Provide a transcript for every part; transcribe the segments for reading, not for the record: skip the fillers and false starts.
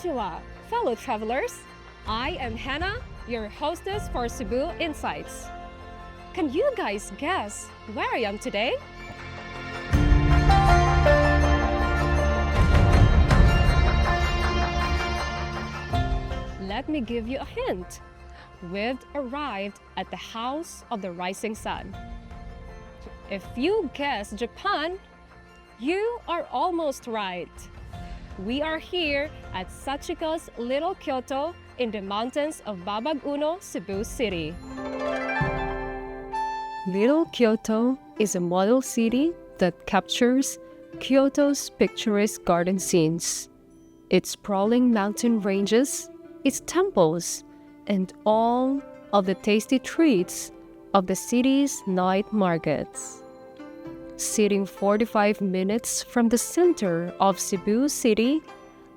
Konnichiwa, fellow travelers. I am Hannah, your hostess for Cebu Insights. Can you guys guess where I am today? Let me give you a hint. We've arrived at the House of the Rising Sun. If you guessed Japan, you are almost right. We are here at Sachiko's Little Kyoto in the mountains of Babaguno, Cebu City. Little Kyoto is a model city that captures Kyoto's picturesque garden scenes, its sprawling mountain ranges, its temples, and all of the tasty treats of the city's night markets. Sitting 45 minutes from the center of Cebu City,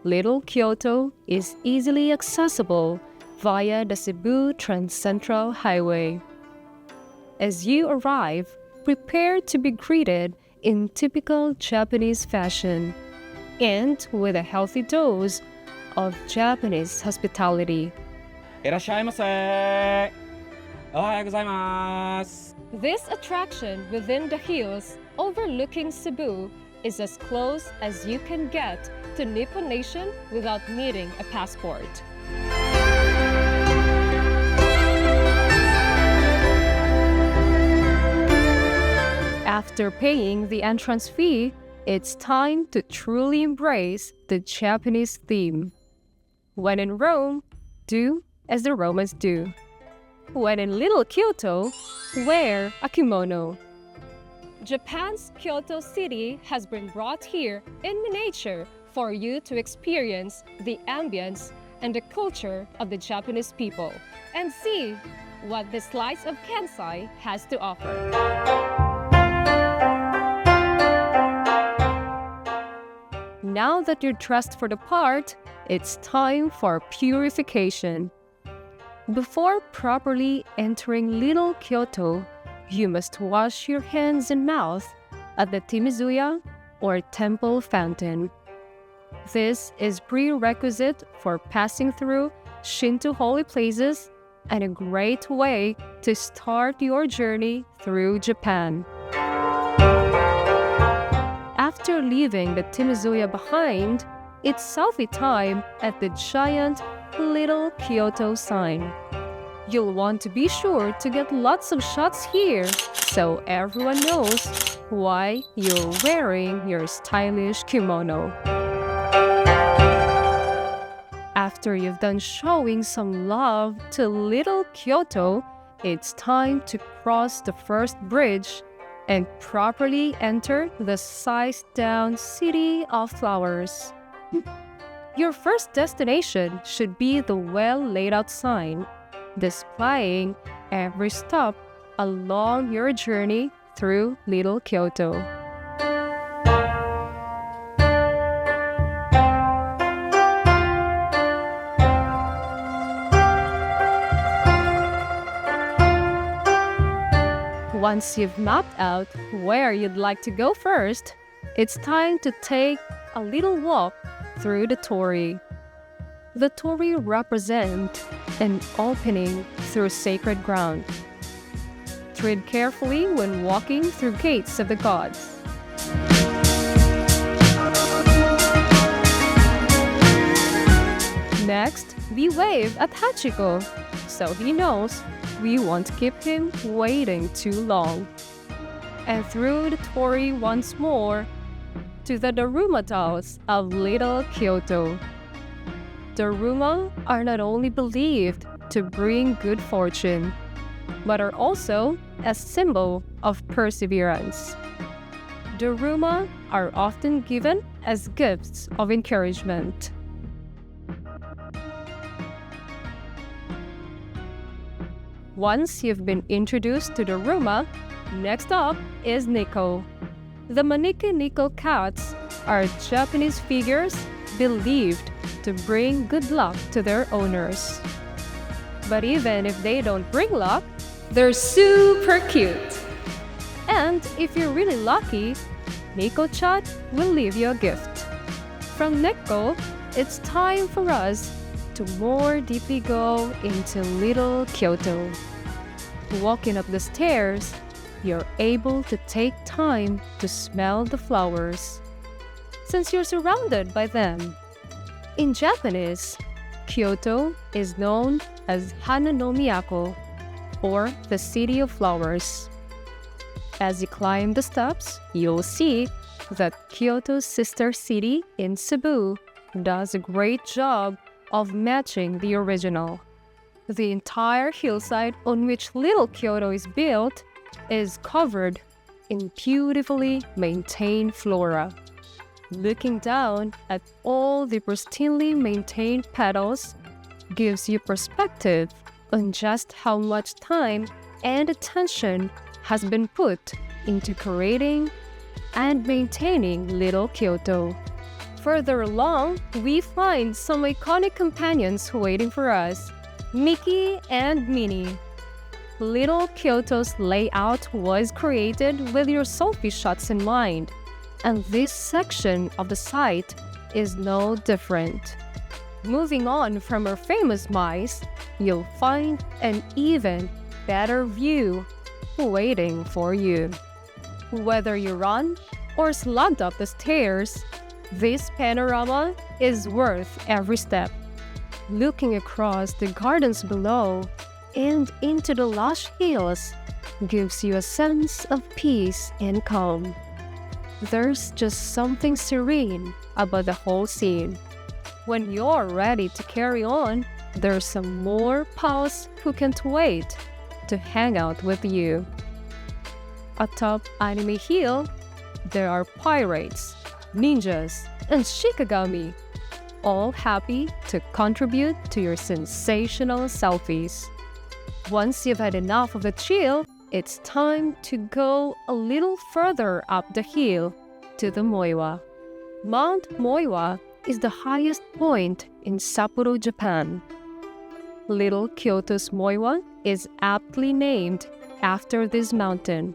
Little Kyoto is easily accessible via the Cebu Trans-Central Highway. As you arrive, prepare to be greeted in typical Japanese fashion and with a healthy dose of Japanese hospitality. いらっしゃいませ。おはようございます。 This attraction within the hills overlooking Cebu is as close as you can get to Nippon Nation without needing a passport. After paying the entrance fee, it's time to truly embrace the Japanese theme. When in Rome, do as the Romans do. When in Little Kyoto, wear a kimono. Japan's Kyoto City has been brought here in miniature for you to experience the ambience and the culture of the Japanese people and see what this slice of Kansai has to offer. Now that you're dressed for the part, it's time for purification. Before properly entering Little Kyoto, you must wash your hands and mouth at the Timizuya or temple fountain. This is prerequisite for passing through Shinto holy places and a great way to start your journey through Japan. After leaving the Timizuya behind, it's selfie time at the giant Little Kyoto sign. You'll want to be sure to get lots of shots here so everyone knows why you're wearing your stylish kimono. After you've done showing some love to Little Kyoto, it's time to cross the first bridge and properly enter the sized-down City of Flowers. Your first destination should be the well-laid-out sign, displaying every stop along your journey through Little Kyoto. Once you've mapped out where you'd like to go first, it's time to take a little walk through the torii. The torii represent an opening through sacred ground. Tread carefully when walking through gates of the gods. Next, we wave at Sachiko, so he knows we won't keep him waiting too long. And through the torii once more to the Daruma dolls of Little Kyoto. Daruma are not only believed to bring good fortune, but are also a symbol of perseverance. Daruma are often given as gifts of encouragement. Once you've been introduced to Daruma, next up is Nico. The Maniki-Nico cats are Japanese figures believed to bring good luck to their owners. But even if they don't bring luck, they're super cute. And if you're really lucky, Nico-chan will leave you a gift. From Neko, it's time for us to more deeply go into Little Kyoto. Walking up the stairs, you're able to take time to smell the flowers, since you're surrounded by them. In Japanese, Kyoto is known as Hana no Miyako, or the City of Flowers. As you climb the steps, you'll see that Kyoto's sister city in Cebu does a great job of matching the original. The entire hillside on which Little Kyoto is built is covered in beautifully maintained flora. Looking down at all the pristinely maintained petals gives you perspective on just how much time and attention has been put into creating and maintaining Little Kyoto. Further along, we find some iconic companions waiting for us, Mickey and Minnie. Little Kyoto's layout was created with your selfie shots in mind, and this section of the site is no different. Moving on from our famous mice, you'll find an even better view waiting for you. Whether you run or slugged up the stairs, this panorama is worth every step. Looking across the gardens below and into the lush hills gives you a sense of peace and calm. There's just something serene about the whole scene. When you're ready to carry on, there's some more pals who can't wait to hang out with you. Atop Anime Hill, there are pirates, ninjas, and shikigami, all happy to contribute to your sensational selfies. Once you've had enough of the chill, it's time to go a little further up the hill to the Moiwa. Mount Moiwa is the highest point in Sapporo, Japan. Little Kyoto's Moiwa is aptly named after this mountain,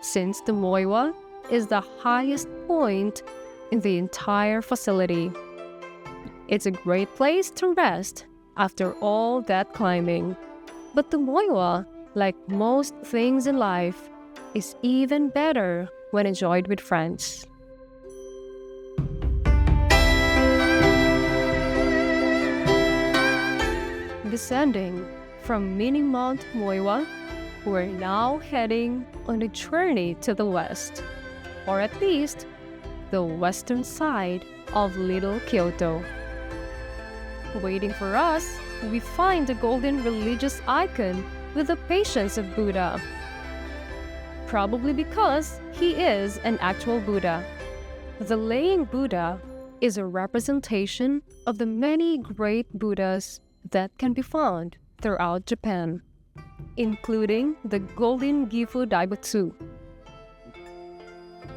since the Moiwa is the highest point in the entire facility. It's a great place to rest after all that climbing. But the Moiwa, like most things in life, is even better when enjoyed with friends. Descending from mini Mount Moiwa, we're now heading on a journey to the west, or at least the western side of Little Kyoto. Waiting for us, we find the golden religious icon with the patience of Buddha. Probably because he is an actual Buddha. The Laying Buddha is a representation of the many great Buddhas that can be found throughout Japan, including the Golden Gifu Daibutsu.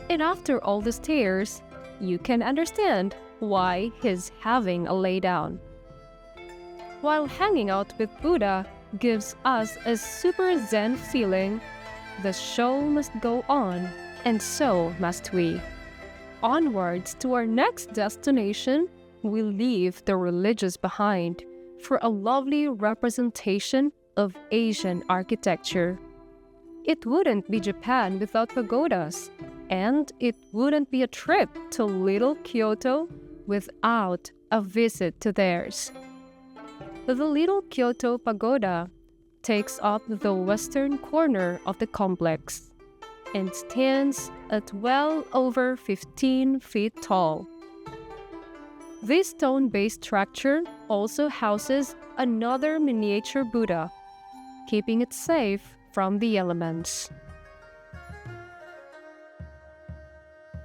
And after all the stairs, you can understand why he's having a lay down. While hanging out with Buddha gives us a super zen feeling, the show must go on, and so must we. Onwards to our next destination, we leave the religious behind for a lovely representation of Asian architecture. It wouldn't be Japan without pagodas, and it wouldn't be a trip to Little Kyoto without a visit to theirs. The Little Kyoto Pagoda takes up the western corner of the complex and stands at well over 15 feet tall. This stone-based structure also houses another miniature Buddha, keeping it safe from the elements.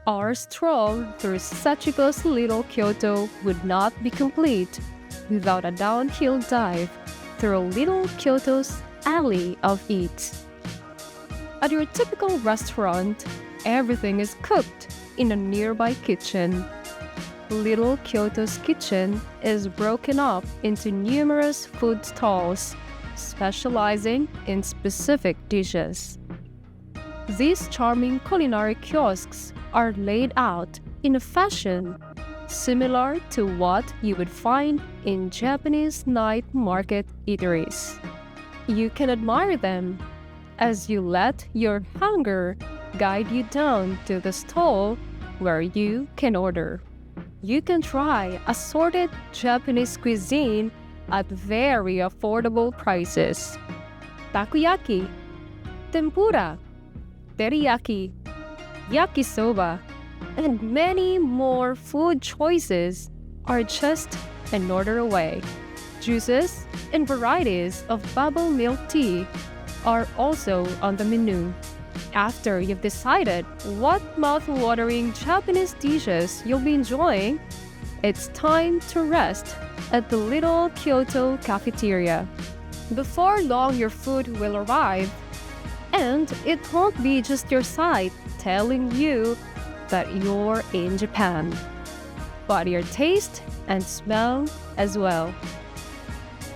Our stroll through Sachiko's Little Kyoto would not be complete without a downhill dive through Little Kyoto's Alley of Eats. At your typical restaurant, everything is cooked in a nearby kitchen. Little Kyoto's kitchen is broken up into numerous food stalls, specializing in specific dishes. These charming culinary kiosks are laid out in a fashion similar to what you would find in Japanese night market eateries. You can admire them as you let your hunger guide you down to the stall where you can order. You can try assorted Japanese cuisine at very affordable prices. Takoyaki, tempura, teriyaki, yakisoba, and many more food choices are just an order away. Juices and varieties of bubble milk tea are also on the menu. After you've decided what mouth-watering Japanese dishes you'll be enjoying, it's time to rest at the Little Kyoto cafeteria. Before long, your food will arrive, and it won't be just your sight telling you that you're in Japan, but your taste and smell as well.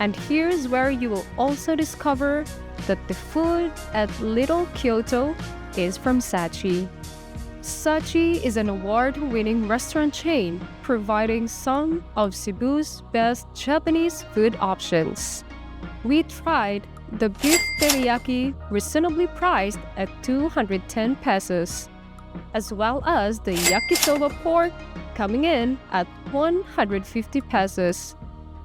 And here's where you will also discover that the food at Little Kyoto is from Sachi. Sachi is an award-winning restaurant chain providing some of Cebu's best Japanese food options. We tried the beef teriyaki, reasonably priced at 210 pesos, as well as the yakisoba pork coming in at 150 pesos.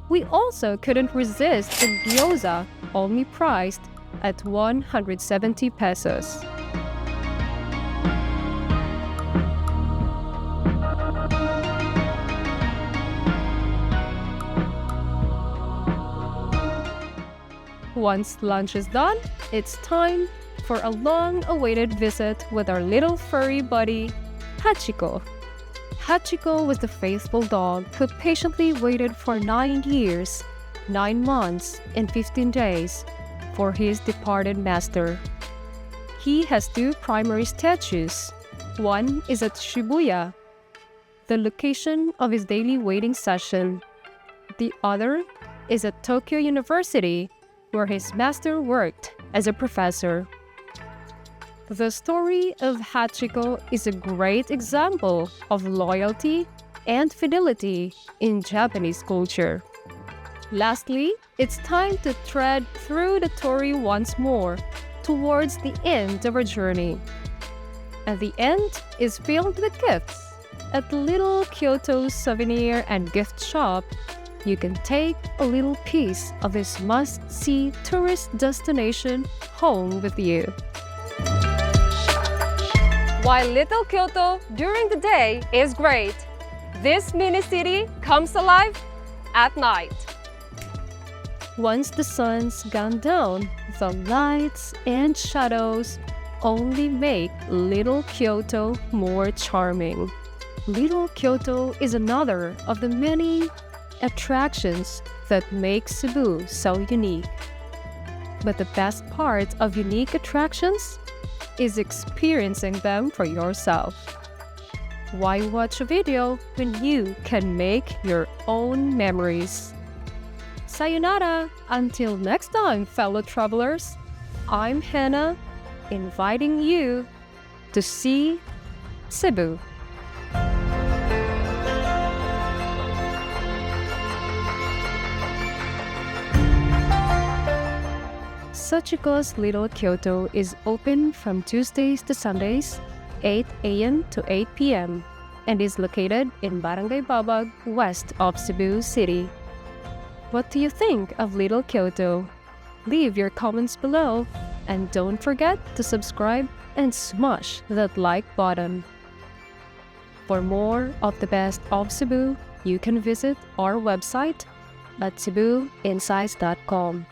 We also couldn't resist the gyoza, only priced at 170 pesos. Once lunch is done, it's time for a long-awaited visit with our little furry buddy, Hachiko. Hachiko was the faithful dog who patiently waited for 9 years, 9 months, and 15 days for his departed master. He has 2 primary statues. One is at Shibuya, the location of his daily waiting session. The other is at Tokyo University, where his master worked as a professor. The story of Hachiko is a great example of loyalty and fidelity in Japanese culture. Lastly, it's time to tread through the torii once more towards the end of our journey. And the end is filled with gifts. At the Little Kyoto souvenir and gift shop, you can take a little piece of this must-see tourist destination home with you. While Little Kyoto during the day is great, this mini-city comes alive at night. Once the sun's gone down, the lights and shadows only make Little Kyoto more charming. Little Kyoto is another of the many attractions that make Cebu so unique. But the best part of unique attractions is experiencing them for yourself. Why watch a video when you can make your own memories? Sayonara! Until next time, fellow travelers, I'm Hannah, inviting you to see Cebu. Sachiko's Little Kyoto is open from Tuesdays to Sundays, 8 a.m. to 8 p.m. and is located in Barangay Babag, west of Cebu City. What do you think of Little Kyoto? Leave your comments below and don't forget to subscribe and smash that like button. For more of the best of Cebu, you can visit our website at cebuinsights.com.